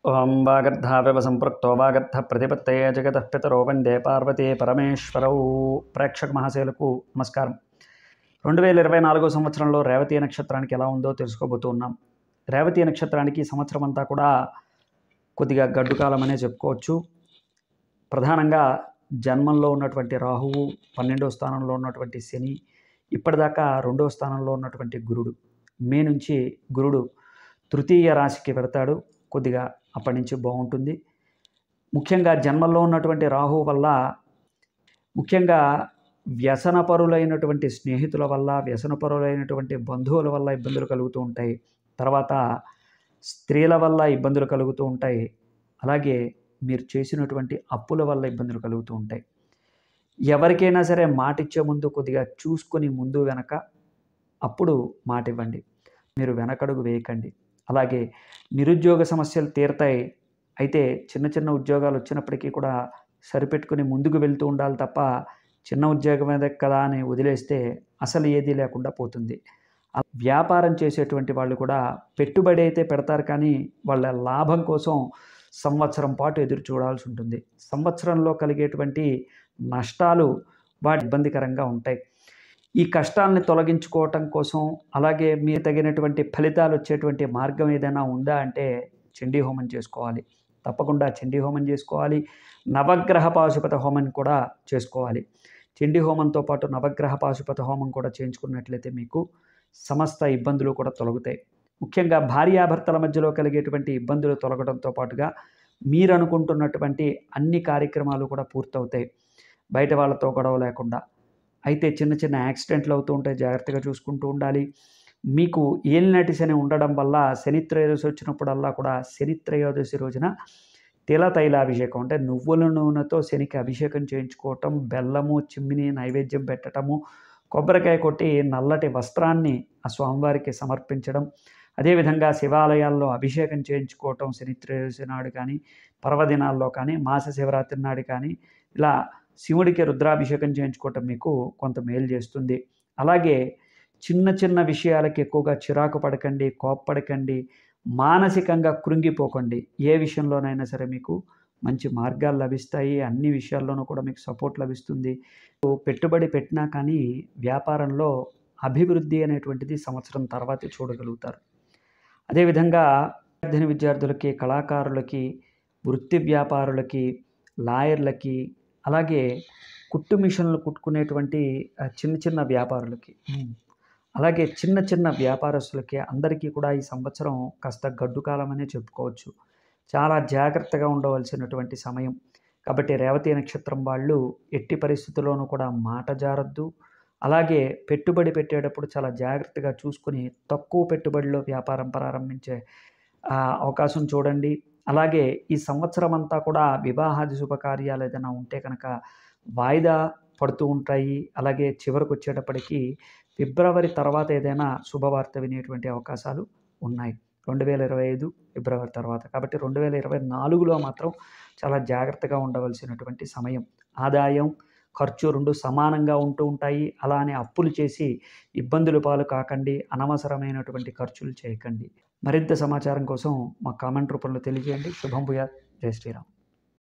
ఓం వాగర్ధావివ సంపృక్తో వాగర్ధ ప్రతిపత్తయే జగతః పితరో వందే పార్వతీ పరమేశ్వరౌ. ప్రేక్షక మహాశయులకు నమస్కారం. 2024 సంవత్సరంలో రేవతి నక్షత్రానికి ఎలా ఉందో తెలుసుకోబోతున్నాం. రేవతి నక్షత్రానికి సంవత్సరం అంతా కూడా కొద్దిగా గడ్డు కాలం అనే చెప్పుకోవచ్చు. ప్రధానంగా జన్మంలో ఉన్నటువంటి రాహువు, 12వ స్థానంలో ఉన్నటువంటి శని, ఇప్పటిదాకా 2వ స్థానంలో ఉన్నటువంటి గురుడు, మే నుంచి గురుడు తృతీయ రాశికి వెడతాడు. కొద్దిగా అప్పటి నుంచి బాగుంటుంది. ముఖ్యంగా జన్మల్లో ఉన్నటువంటి రాహువు వల్ల ముఖ్యంగా వ్యసనపరులైనటువంటి స్నేహితుల వల్ల, వ్యసనపరులైనటువంటి బంధువుల వల్ల ఇబ్బందులు కలుగుతూ ఉంటాయి. తర్వాత స్త్రీల వల్ల ఇబ్బందులు కలుగుతూ ఉంటాయి. అలాగే మీరు చేసినటువంటి అప్పుల వల్ల ఇబ్బందులు కలుగుతూ ఉంటాయి. ఎవరికైనా సరే మాట ఇచ్చే ముందు కొద్దిగా చూసుకొని ముందు వెనక అప్పుడు మాట ఇవ్వండి. మీరు వెనకడుగు వేయకండి. అలాగే నిరుద్యోగ సమస్యలు తీరతాయి. అయితే చిన్న చిన్న ఉద్యోగాలు వచ్చినప్పటికీ కూడా సరిపెట్టుకుని ముందుకు వెళ్తూ ఉండాలి తప్ప చిన్న ఉద్యోగం మీద కదా అని వదిలేస్తే అసలు ఏదీ లేకుండా పోతుంది. వ్యాపారం చేసేటువంటి వాళ్ళు కూడా పెట్టుబడి అయితే పెడతారు, కానీ వాళ్ళ లాభం కోసం సంవత్సరం పాటు ఎదురు చూడాల్సి ఉంటుంది. సంవత్సరంలో కలిగేటువంటి నష్టాలు వాటి ఇబ్బందికరంగా ఉంటాయి. ఈ కష్టాలని తొలగించుకోవటం కోసం, అలాగే మీరు తగినటువంటి ఫలితాలు వచ్చేటువంటి మార్గం ఏదైనా ఉందా అంటే చండీ హోమం చేసుకోవాలి. తప్పకుండా చండీ హోమం చేసుకోవాలి. నవగ్రహ పాశుపత హోమం కూడా చేసుకోవాలి. చండీ హోమంతో పాటు నవగ్రహ పాశుపత హోమం కూడా చేయించుకున్నట్లయితే మీకు సమస్త ఇబ్బందులు కూడా తొలగుతాయి. ముఖ్యంగా భార్యాభర్తల మధ్యలో కలిగేటువంటి ఇబ్బందులు తొలగడంతో పాటుగా మీరు అనుకుంటున్నటువంటి అన్ని కార్యక్రమాలు కూడా పూర్తవుతాయి, బయట వాళ్ళతో గొడవ లేకుండా. అయితే చిన్న చిన్న యాక్సిడెంట్లు అవుతూ ఉంటాయి, జాగ్రత్తగా చూసుకుంటూ ఉండాలి. మీకు ఏలినాటి శని ఉండడం వల్ల శని త్రయోదశి వచ్చినప్పుడల్లా కూడా శని త్రయోదశి రోజున తిల తైలాభిషేకం అంటే నువ్వుల నూనెతో శనికి అభిషేకం చేయించుకోవటం, బెల్లము చిమ్మిని నైవేద్యం పెట్టడము, కొబ్బరికాయ కొట్టి నల్లటి వస్త్రాన్ని ఆ స్వామివారికి సమర్పించడం, అదేవిధంగా శివాలయాల్లో అభిషేకం చేయించుకోవటం శని త్రయోదశి నాడు కానీ, పర్వదినాల్లో కానీ, మాస శివరాత్రి నాడు కానీ ఇలా శివుడికి రుద్రాభిషేకం చేయించుకోవటం మీకు కొంత మేలు చేస్తుంది. అలాగే చిన్న చిన్న విషయాలకి ఎక్కువగా చిరాకు పడకండి, కోప్పడకండి, మానసికంగా కృంగిపోకండి. ఏ విషయంలోనైనా సరే మీకు మంచి మార్గాలు లభిస్తాయి. అన్ని విషయాల్లోనూ కూడా మీకు సపోర్ట్ లభిస్తుంది. పెట్టుబడి పెట్టినా కానీ వ్యాపారంలో అభివృద్ధి అనేటువంటిది సంవత్సరం తర్వాతే చూడగలుగుతారు. అదేవిధంగా విద్యార్థులకి, కళాకారులకి, వృత్తి వ్యాపారులకి, లాయర్లకి, అలాగే కుట్టు మిషన్లు కుట్టుకునేటువంటి చిన్న చిన్న వ్యాపారులకి, అలాగే చిన్న చిన్న వ్యాపారస్తులకి అందరికీ కూడా ఈ సంవత్సరం కాస్త గడ్డు కాలం అనే చెప్పుకోవచ్చు. చాలా జాగ్రత్తగా ఉండవలసినటువంటి సమయం. కాబట్టి రేవతి నక్షత్రం వాళ్ళు ఎట్టి పరిస్థితుల్లోనూ కూడా మాట జారద్దు. అలాగే పెట్టుబడి పెట్టేటప్పుడు చాలా జాగ్రత్తగా చూసుకుని తక్కువ పెట్టుబడిలో వ్యాపారం ప్రారంభించే అవకాశం చూడండి. అలాగే ఈ సంవత్సరం అంతా కూడా వివాహాది శుభకార్యాలు ఏదైనా ఉంటే కనుక వాయిదా పడుతూ ఉంటాయి. అలాగే చివరికి వచ్చేటప్పటికి ఫిబ్రవరి తర్వాత ఏదైనా శుభవార్త వినేటువంటి అవకాశాలు ఉన్నాయి 2025 ఫిబ్రవరి తర్వాత. కాబట్టి 2024లో మాత్రం చాలా జాగ్రత్తగా ఉండవలసినటువంటి సమయం. ఆదాయం, ఖర్చు 2 సమానంగా ఉంటూ ఉంటాయి. అలానే అప్పులు చేసి ఇబ్బందుల పాలు కాకండి, అనవసరమైనటువంటి ఖర్చులు చేయకండి. మరింత సమాచారం కోసం మా కామెంట్ రూపంలో తెలియజేయండి. శుభం భూయాత్. జై శ్రీరామ్.